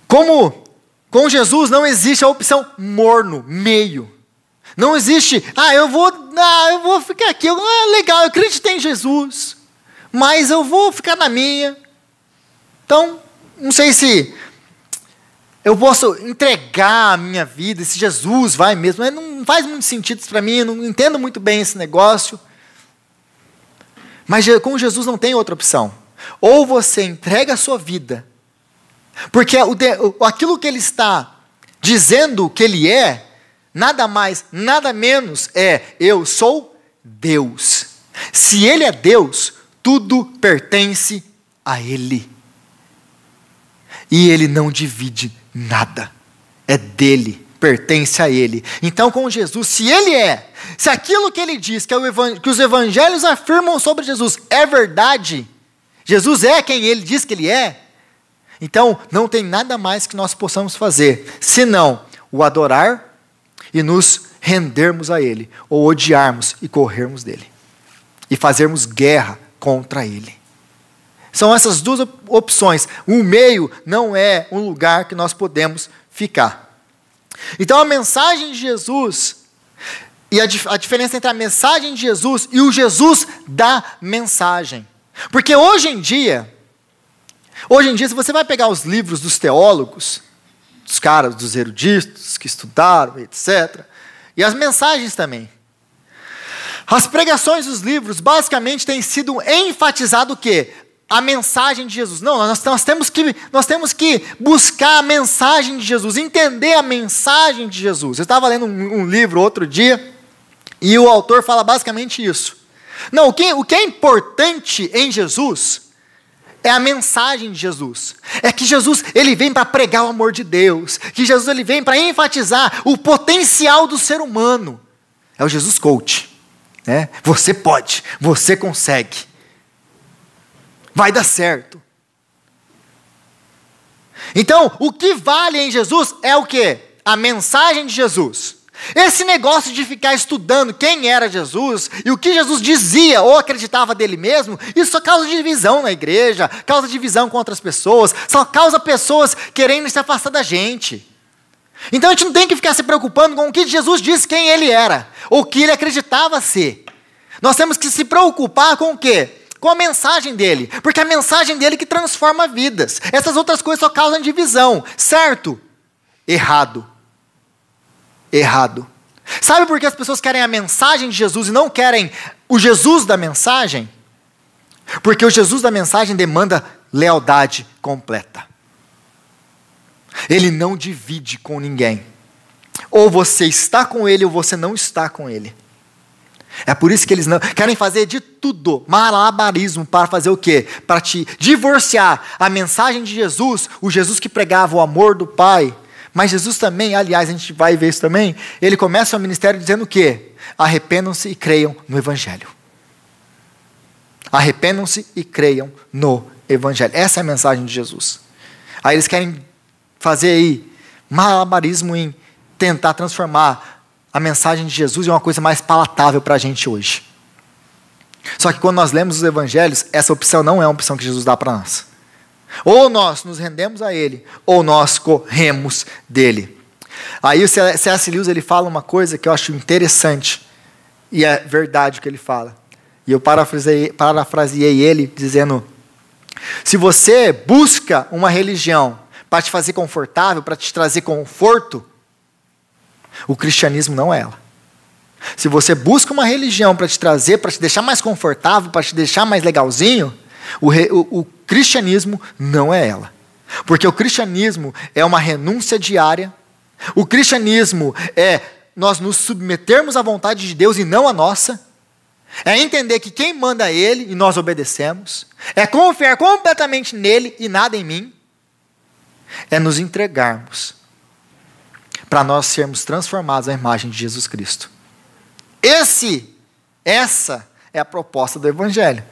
como com Jesus não existe a opção morno, meio. Não existe, eu vou ficar aqui, legal, eu acreditei em Jesus, mas eu vou ficar na minha. Então, não sei se eu posso entregar a minha vida, se Jesus vai mesmo. Não faz muito sentido isso para mim, eu não entendo muito bem esse negócio. Mas com Jesus não tem outra opção. Ou você entrega a sua vida, porque aquilo que ele está dizendo que ele é, nada mais, nada menos eu sou Deus. Se ele é Deus, tudo pertence a ele. E ele não divide nada. É dele, pertence a ele. Então com Jesus, se aquilo que ele diz, que os evangelhos afirmam sobre Jesus é verdade, Jesus é quem ele diz que ele é, então não tem nada mais que nós possamos fazer, senão o adorar e nos rendermos a ele, ou odiarmos e corrermos dele, e fazermos guerra contra ele. São essas duas opções. O meio não é um lugar que nós podemos ficar. Então a mensagem de Jesus, e a diferença entre a mensagem de Jesus e o Jesus da mensagem. Porque hoje em dia, se você vai pegar os livros dos teólogos, dos caras, dos eruditos que estudaram, etc., e as mensagens também, as pregações dos livros basicamente têm sido enfatizado o quê? A mensagem de Jesus. Não, nós temos que buscar a mensagem de Jesus, entender a mensagem de Jesus. Eu estava lendo um livro outro dia, e o autor fala basicamente isso. Não, o que é importante em Jesus é a mensagem de Jesus. É que Jesus, ele vem para pregar o amor de Deus, que Jesus, ele vem para enfatizar o potencial do ser humano. É o Jesus coach, né? Você pode, você consegue. Vai dar certo. Então, o que vale em Jesus é o quê? A mensagem de Jesus. Esse negócio de ficar estudando quem era Jesus e o que Jesus dizia ou acreditava dele mesmo, isso só causa divisão na igreja, causa divisão com outras pessoas, só causa pessoas querendo se afastar da gente. Então a gente não tem que ficar se preocupando com o que Jesus disse quem ele era, ou o que ele acreditava ser. Nós temos que se preocupar com o quê? Com a mensagem dele, porque é a mensagem dele que transforma vidas. Essas outras coisas só causam divisão, certo? Errado. Sabe por que as pessoas querem a mensagem de Jesus e não querem o Jesus da mensagem? Porque o Jesus da mensagem demanda lealdade completa. Ele não divide com ninguém. Ou você está com ele ou você não está com ele. É por isso que eles não querem fazer de tudo, malabarismo, para fazer o quê? Para te divorciar a mensagem de Jesus, o Jesus que pregava o amor do Pai. Mas Jesus também, aliás, a gente vai ver isso também, ele começa o ministério dizendo o quê? Arrependam-se e creiam no Evangelho. Arrependam-se e creiam no Evangelho. Essa é a mensagem de Jesus. Aí eles querem fazer aí malabarismo em tentar transformar a mensagem de Jesus em uma coisa mais palatável para a gente hoje. Só que quando nós lemos os Evangelhos, essa opção não é uma opção que Jesus dá para nós. Ou nós nos rendemos a ele, ou nós corremos dele. Aí o C.S. Lewis, ele fala uma coisa que eu acho interessante, e é verdade o que ele fala. E eu parafraseei ele dizendo: se você busca uma religião para te fazer confortável, para te trazer conforto, o cristianismo não é ela. Se você busca uma religião para te trazer, para te deixar mais confortável, para te deixar mais legalzinho, o cristianismo não é ela. Porque o cristianismo é uma renúncia diária. O cristianismo é nós nos submetermos à vontade de Deus e não à nossa. É entender que quem manda é Ele e nós obedecemos. É confiar completamente nele e nada em mim. É nos entregarmos para nós sermos transformados à imagem de Jesus Cristo. Essa é a proposta do Evangelho.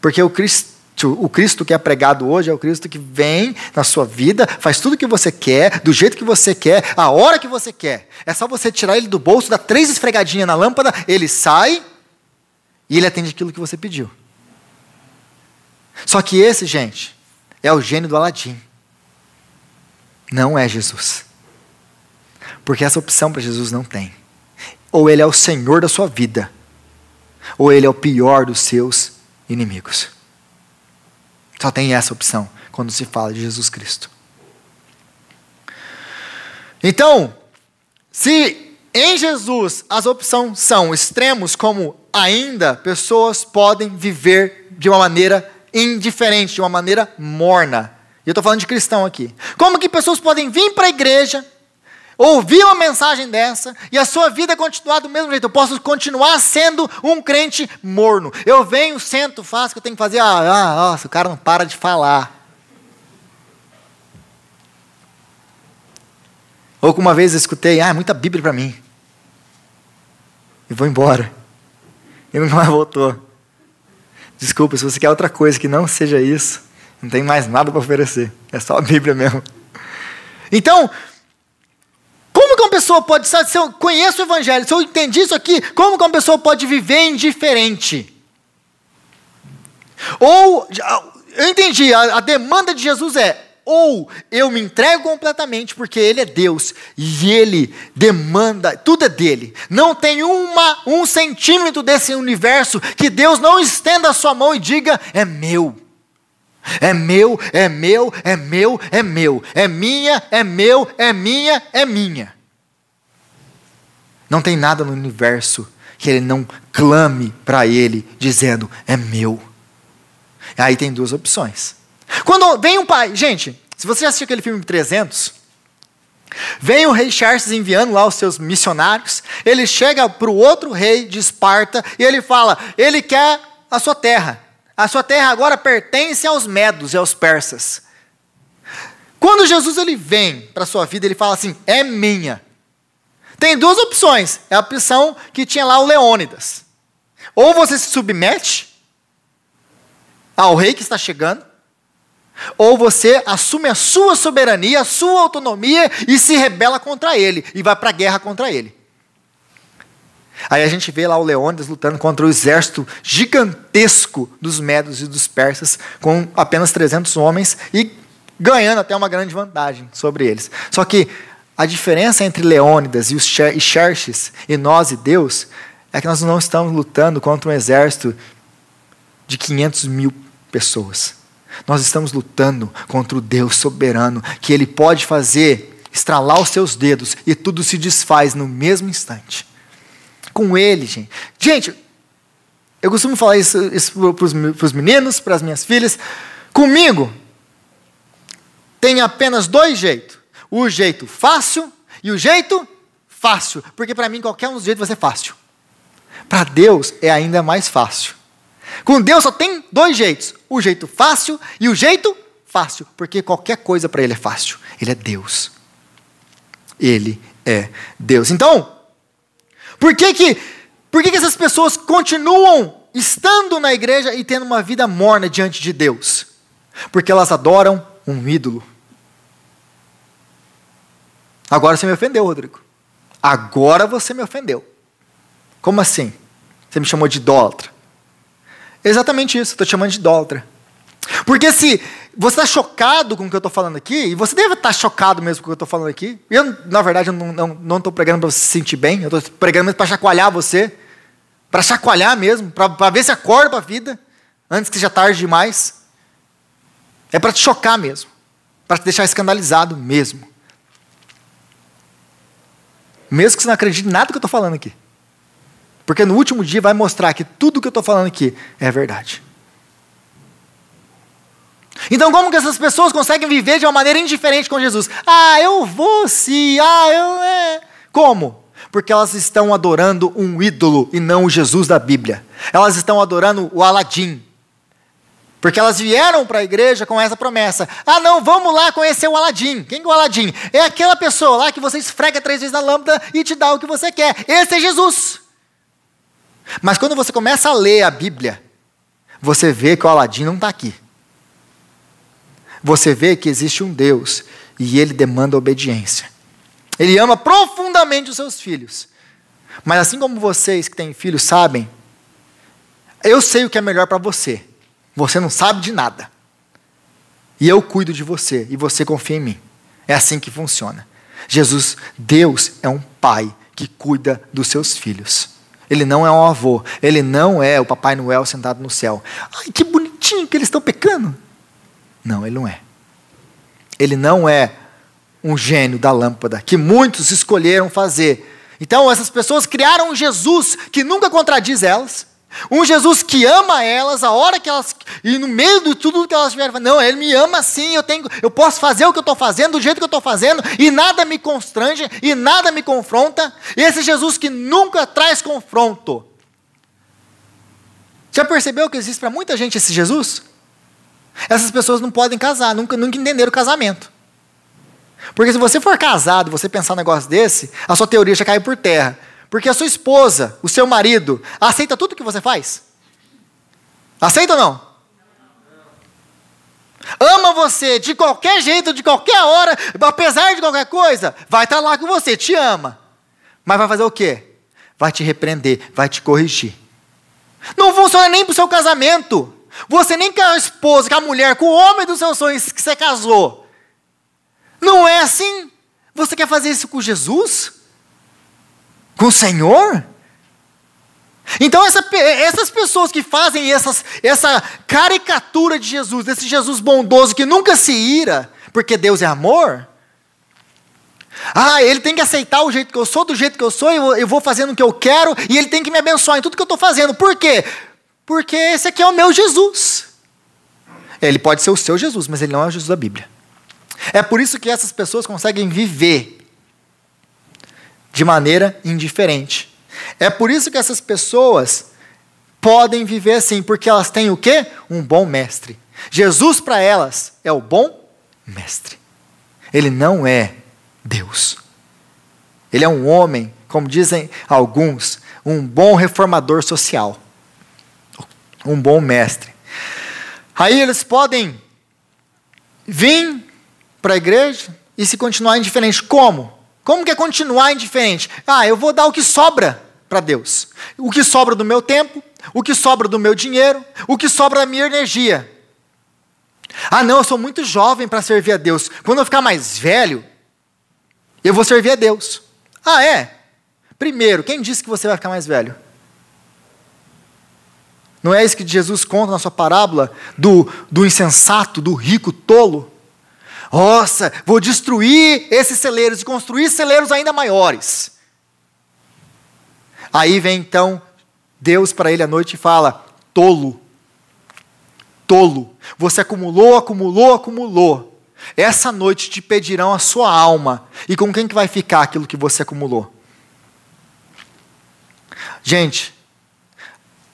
Porque o Cristo que é pregado hoje é o Cristo que vem na sua vida, faz tudo o que você quer, do jeito que você quer, a hora que você quer. É só você tirar ele do bolso, dar 3 esfregadinhas na lâmpada, ele sai e ele atende aquilo que você pediu. Só que esse, gente, é o gênio do Aladim. Não é Jesus. Porque essa opção para Jesus não tem. Ou ele é o Senhor da sua vida, ou ele é o pior dos seus inimigos. Só tem essa opção quando se fala de Jesus Cristo. Então, se em Jesus as opções são extremos, como ainda pessoas podem viver de uma maneira indiferente, de uma maneira morna. E eu estou falando de cristão aqui. Como que pessoas podem vir para a igreja, ouvir uma mensagem dessa, e a sua vida continuar do mesmo jeito? Eu posso continuar sendo um crente morno. Eu venho, sento, faço o que eu tenho que fazer. Nossa, o cara não para de falar. Ou que uma vez eu escutei, muita Bíblia para mim. E vou embora. E nunca mais voltou. Desculpa, se você quer outra coisa que não seja isso, não tem mais nada para oferecer. É só a Bíblia mesmo. Então, como que uma pessoa pode, se eu conheço o Evangelho, se eu entendi isso aqui, como que uma pessoa pode viver indiferente? Ou, eu entendi, a demanda de Jesus é, ou eu me entrego completamente, porque Ele é Deus, e Ele demanda, tudo é dele. Não tem um centímetro desse universo que Deus não estenda a sua mão e diga, é meu. É meu, é meu, é meu, é meu. É minha, é meu, é minha, é minha. Não tem nada no universo que Ele não clame para Ele, dizendo, é meu. Aí tem duas opções. Quando vem um pai, gente, se você já assistiu aquele filme 300, vem o rei Xerxes enviando lá os seus missionários, ele chega para o outro rei de Esparta e ele fala, ele quer a sua terra agora pertence aos medos e aos persas. Quando Jesus ele vem para a sua vida, ele fala assim, é minha. Tem duas opções, é a opção que tinha lá o Leônidas, ou você se submete ao rei que está chegando, ou você assume a sua soberania, a sua autonomia e se rebela contra ele, e vai para a guerra contra ele. Aí a gente vê lá o Leônidas lutando contra o exército gigantesco dos medos e dos persas, com apenas 300 homens, e ganhando até uma grande vantagem sobre eles. Só que a diferença entre Leônidas e Xerxes, e nós e Deus, é que nós não estamos lutando contra um exército de 500 mil pessoas. Nós estamos lutando contra o Deus soberano, que Ele pode fazer, estralar os seus dedos, e tudo se desfaz no mesmo instante. Com Ele, gente. Gente, eu costumo falar isso para os meninos, para as minhas filhas. Comigo, tem apenas dois jeitos. O jeito fácil e o jeito fácil. Porque para mim, qualquer um dos jeitos vai ser fácil. Para Deus, é ainda mais fácil. Com Deus só tem dois jeitos. O jeito fácil e o jeito fácil. Porque qualquer coisa para Ele é fácil. Ele é Deus. Ele é Deus. Então, por que essas pessoas continuam estando na igreja e tendo uma vida morna diante de Deus? Porque elas adoram um ídolo. Agora você me ofendeu, Rodrigo. Agora você me ofendeu. Como assim? Você me chamou de idólatra. Exatamente isso, estou te chamando de idólatra. Porque se você está chocado com o que eu estou falando aqui, e você deve estar chocado mesmo com o que eu estou falando aqui, eu, na verdade, eu não estou pregando para você se sentir bem, eu estou pregando mesmo para chacoalhar você, para chacoalhar mesmo, para ver se acorda para a vida, antes que seja tarde demais. É para te chocar mesmo, para te deixar escandalizado mesmo. Mesmo que você não acredite em nada que eu estou falando aqui. Porque no último dia vai mostrar que tudo que eu estou falando aqui é verdade. Então como que essas pessoas conseguem viver de uma maneira indiferente com Jesus? Eu vou sim, Como? Porque elas estão adorando um ídolo e não o Jesus da Bíblia. Elas estão adorando o Aladim. Porque elas vieram para a igreja com essa promessa. Não, vamos lá conhecer o Aladim. Quem é o Aladim? É aquela pessoa lá que você esfrega 3 vezes na lâmpada e te dá o que você quer. Esse é Jesus. Mas quando você começa a ler a Bíblia, você vê que o Aladim não está aqui. Você vê que existe um Deus e Ele demanda obediência. Ele ama profundamente os seus filhos. Mas assim como vocês que têm filhos sabem, eu sei o que é melhor para você. Você não sabe de nada. E eu cuido de você, e você confia em mim. É assim que funciona. Jesus, Deus é um pai que cuida dos seus filhos. Ele não é um avô, ele não é o Papai Noel sentado no céu. Ai, que bonitinho que eles estão pecando. Não, ele não é. Ele não é um gênio da lâmpada, que muitos escolheram fazer. Então essas pessoas criaram um Jesus que nunca contradiz elas, um Jesus que ama elas, a hora que elas, e no meio de tudo que elas tiveram, não, ele me ama sim, eu posso fazer o que eu estou fazendo, do jeito que eu estou fazendo, e nada me constrange, e nada me confronta. E esse Jesus que nunca traz confronto. Já percebeu que existe para muita gente esse Jesus? Essas pessoas não podem casar, nunca entenderam o casamento. Porque se você for casado, você pensar um negócio desse, a sua teoria já cai por terra. Porque a sua esposa, o seu marido, aceita tudo que você faz? Aceita ou não? Ama você de qualquer jeito, de qualquer hora, apesar de qualquer coisa, vai estar lá com você, te ama. Mas vai fazer o quê? Vai te repreender, vai te corrigir. Não funciona nem para o seu casamento. Você nem com a esposa, com a mulher, com o homem dos seus sonhos que você casou. Não é assim? Você quer fazer isso com Jesus? Com o Senhor? Então essas pessoas que fazem essa caricatura de Jesus, desse Jesus bondoso que nunca se ira, porque Deus é amor. Ele tem que aceitar o jeito que eu sou, do jeito que eu sou, eu vou fazendo o que eu quero, e ele tem que me abençoar em tudo que eu estou fazendo. Por quê? Porque esse aqui é o meu Jesus. Ele pode ser o seu Jesus, mas ele não é o Jesus da Bíblia. É por isso que essas pessoas conseguem viver de maneira indiferente. É por isso que essas pessoas podem viver assim, porque elas têm o quê? Um bom mestre. Jesus para elas é o bom mestre. Ele não é Deus. Ele é um homem, como dizem alguns, um bom reformador social. Um bom mestre. Aí eles podem vir para a igreja e se continuar indiferente. Como? Como que é continuar indiferente? Eu vou dar o que sobra para Deus. O que sobra do meu tempo, o que sobra do meu dinheiro, o que sobra da minha energia. Não, eu sou muito jovem para servir a Deus. Quando eu ficar mais velho, eu vou servir a Deus. É? Primeiro, quem disse que você vai ficar mais velho? Não é isso que Jesus conta na sua parábola do insensato, do rico tolo? Nossa, vou destruir esses celeiros e construir celeiros ainda maiores. Aí vem então Deus para ele à noite e fala: tolo, você acumulou. Essa noite te pedirão a sua alma. E com quem que vai ficar aquilo que você acumulou? Gente,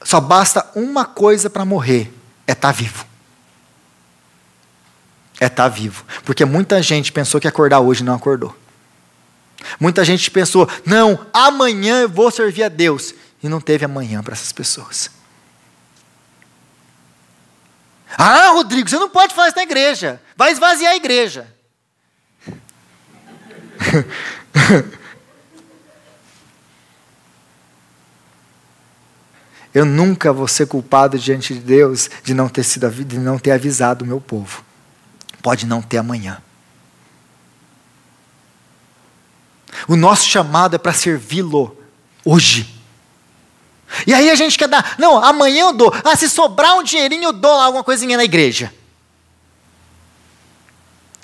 só basta uma coisa para morrer: é estar vivo. É estar vivo. Porque muita gente pensou que ia acordar hoje e não acordou. Muita gente pensou: não, amanhã eu vou servir a Deus. E não teve amanhã para essas pessoas. Rodrigo, você não pode fazer isso na igreja. Vai esvaziar a igreja. Eu nunca vou ser culpado diante de Deus de não ter avisado o meu povo. Pode não ter amanhã. O nosso chamado é para servi-lo hoje. E aí a gente quer dar, não, amanhã eu dou. Se sobrar um dinheirinho eu dou lá alguma coisinha na igreja.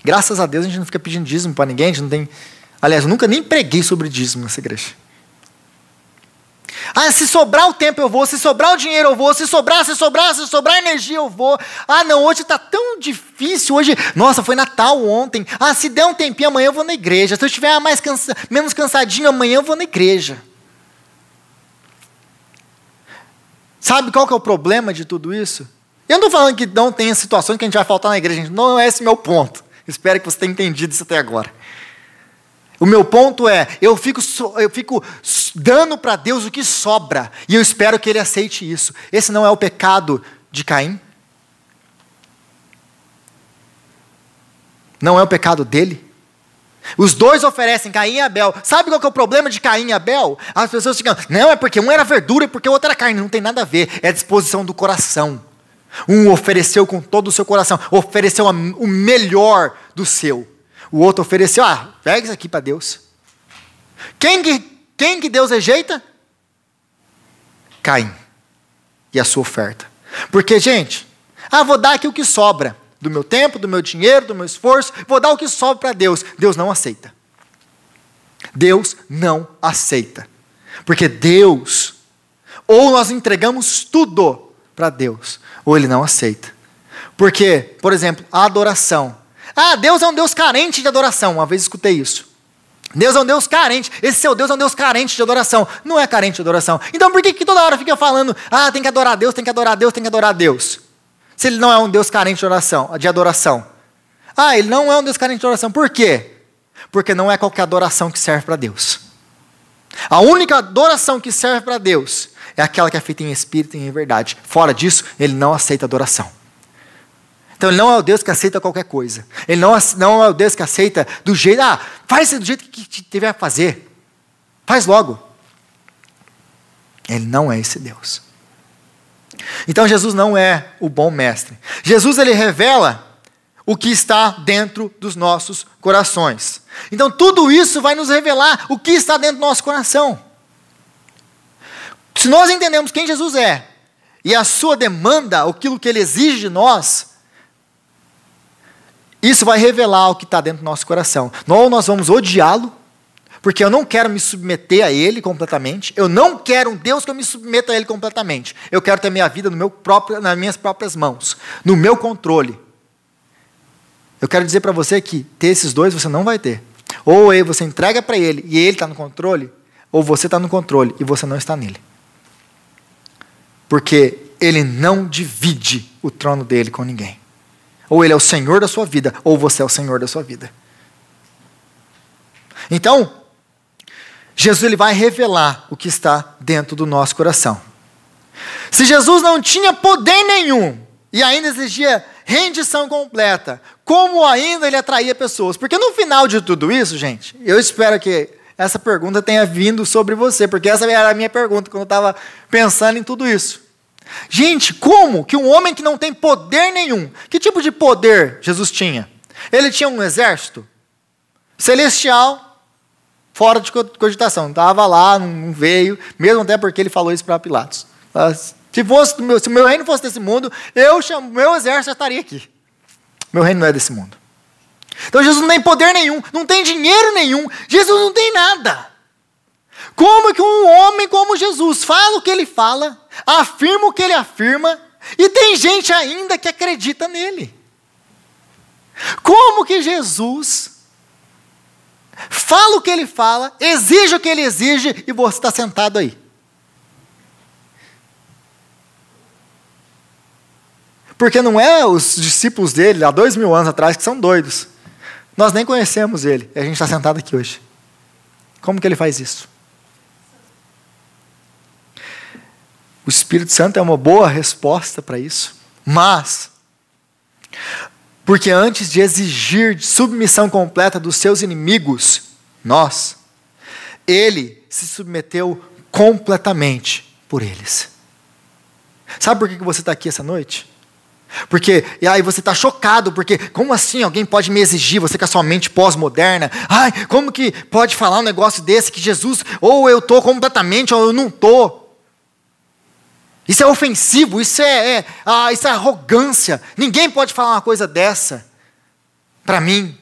Graças a Deus a gente não fica pedindo dízimo para ninguém, a gente não tem. Aliás, eu nunca nem preguei sobre dízimo nessa igreja. Se sobrar o tempo eu vou, se sobrar o dinheiro eu vou, se sobrar energia eu vou. Não, hoje está tão difícil, hoje, nossa, foi Natal ontem. Se der um tempinho amanhã eu vou na igreja. Se eu estiver menos cansadinho amanhã eu vou na igreja. Sabe qual que é o problema de tudo isso? Eu não estou falando que não tem situações que a gente vai faltar na igreja, gente. Não é esse meu ponto. Espero que você tenha entendido isso até agora. O meu ponto é, eu fico dando para Deus o que sobra, e eu espero que Ele aceite isso. Esse não é o pecado de Caim? Não é o pecado dele? Os dois oferecem, Caim e Abel. Sabe qual que é o problema de Caim e Abel? As pessoas ficam, não, é porque um era verdura e porque o outro era carne. Não tem nada a ver, é a disposição do coração. Um ofereceu com todo o seu coração, ofereceu o melhor do seu. O outro ofereceu, pega isso aqui para Deus. Quem que Deus rejeita? Caim e a sua oferta. Porque, gente, vou dar aqui o que sobra. Do meu tempo, do meu dinheiro, do meu esforço, vou dar o que sobra para Deus. Deus não aceita. Deus não aceita. Porque Deus, ou nós entregamos tudo para Deus, ou Ele não aceita. Porque, por exemplo, a adoração. Deus é um Deus carente de adoração. Uma vez escutei isso. Deus é um Deus carente. Esse seu Deus é um Deus carente de adoração. Não é carente de adoração. Então por que toda hora fica falando, tem que adorar Deus, tem que adorar Deus, tem que adorar Deus? Se Ele não é um Deus carente de adoração. Ele não é um Deus carente de adoração. Por quê? Porque não é qualquer adoração que serve para Deus. A única adoração que serve para Deus é aquela que é feita em espírito e em verdade. Fora disso, Ele não aceita adoração. Então Ele não é o Deus que aceita qualquer coisa. Ele não é o Deus que aceita do jeito, faz do jeito que tiver a fazer. Faz logo. Ele não é esse Deus. Então Jesus não é o bom mestre. Jesus, Ele revela o que está dentro dos nossos corações. Então tudo isso vai nos revelar o que está dentro do nosso coração. Se nós entendemos quem Jesus é, e a sua demanda, aquilo que Ele exige de nós, isso vai revelar o que está dentro do nosso coração. Ou nós vamos odiá-lo, porque eu não quero me submeter a Ele completamente. Eu não quero um Deus que eu me submeta a Ele completamente. Eu quero ter minha vida nas minhas próprias mãos, no meu controle. Eu quero dizer para você que ter esses dois você não vai ter. Ou você entrega para Ele e Ele está no controle, ou você está no controle e você não está nele. Porque Ele não divide o trono dele com ninguém. Ou Ele é o Senhor da sua vida, ou você é o Senhor da sua vida. Então, Jesus ele vai revelar o que está dentro do nosso coração. Se Jesus não tinha poder nenhum, e ainda exigia rendição completa, como ainda Ele atraía pessoas? Porque no final de tudo isso, gente, eu espero que essa pergunta tenha vindo sobre você, porque essa era a minha pergunta quando eu estava pensando em tudo isso. Gente, como que um homem que não tem poder nenhum, que tipo de poder Jesus tinha? Ele tinha um exército celestial, fora de cogitação, estava lá, não veio, mesmo até porque Ele falou isso para Pilatos. Se o meu reino fosse desse mundo, meu exército já estaria aqui. Meu reino não é desse mundo. Então Jesus não tem poder nenhum, não tem dinheiro nenhum, Jesus não tem nada. Como que um homem como Jesus fala o que Ele fala, afirma o que Ele afirma, e tem gente ainda que acredita nele? Como que Jesus fala o que Ele fala, exige o que Ele exige, e você está sentado aí? Porque não é os discípulos dele, há 2000 anos atrás, que são doidos. Nós nem conhecemos Ele, e a gente está sentado aqui hoje. Como que Ele faz isso? O Espírito Santo é uma boa resposta para isso, mas, porque antes de exigir submissão completa dos seus inimigos, Ele se submeteu completamente por eles. Sabe por que você está aqui essa noite? Porque, e aí você está chocado, porque como assim alguém pode me exigir, você com a sua mente pós-moderna, como que pode falar um negócio desse, que Jesus, ou eu estou completamente, ou eu não estou. Isso é ofensivo, isso é arrogância, ninguém pode falar uma coisa dessa. Para mim,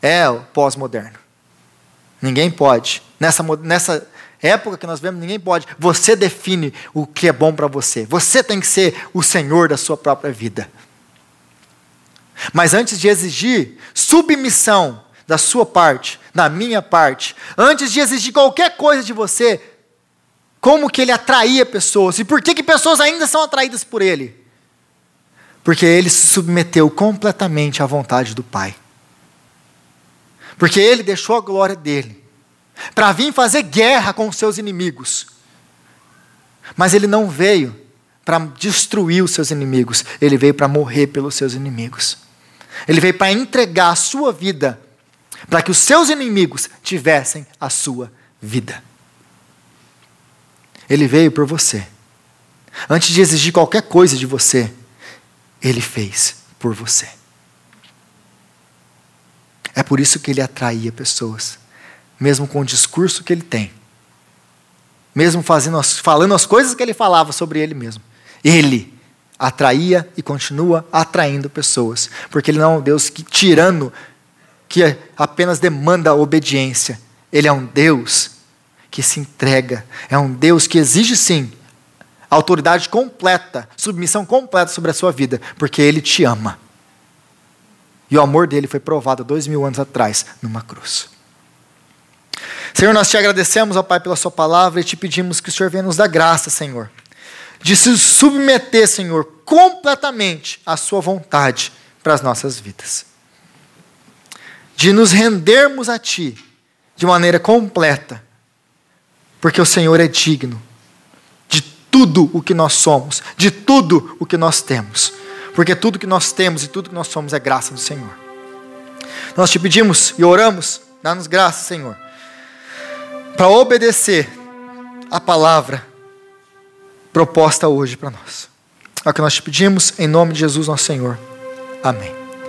é o pós-moderno. Ninguém pode, nessa época que nós vemos, ninguém pode. Você define o que é bom para você. Você tem que ser o Senhor da sua própria vida. Mas antes de exigir submissão da sua parte, da minha parte, antes de exigir qualquer coisa de você, como que Ele atraía pessoas? E por que pessoas ainda são atraídas por Ele? Porque Ele se submeteu completamente à vontade do Pai. Porque Ele deixou a glória dEle para vir fazer guerra com os seus inimigos. Mas Ele não veio para destruir os seus inimigos. Ele veio para morrer pelos seus inimigos. Ele veio para entregar a sua vida, para que os seus inimigos tivessem a sua vida. Ele veio por você. Antes de exigir qualquer coisa de você, Ele fez por você. É por isso que Ele atraía pessoas, mesmo com o discurso que Ele tem, mesmo falando as coisas que Ele falava sobre Ele mesmo. Ele atraía e continua atraindo pessoas, porque Ele não é um Deus tirano, que apenas demanda obediência. Ele é um Deus que se entrega, é um Deus que exige sim autoridade completa, submissão completa sobre a sua vida, porque Ele te ama. E o amor dele foi provado 2000 anos atrás, numa cruz. Senhor, nós te agradecemos, ó Pai, pela sua palavra e te pedimos que o Senhor venha nos dar graça, Senhor, de se submeter, Senhor, completamente à sua vontade para as nossas vidas. De nos rendermos a Ti de maneira completa, porque o Senhor é digno de tudo o que nós somos, de tudo o que nós temos. Porque tudo que nós temos e tudo que nós somos é graça do Senhor. Nós te pedimos e oramos, dá-nos graça, Senhor, para obedecer a palavra proposta hoje para nós. É o que nós te pedimos, em nome de Jesus, nosso Senhor. Amém.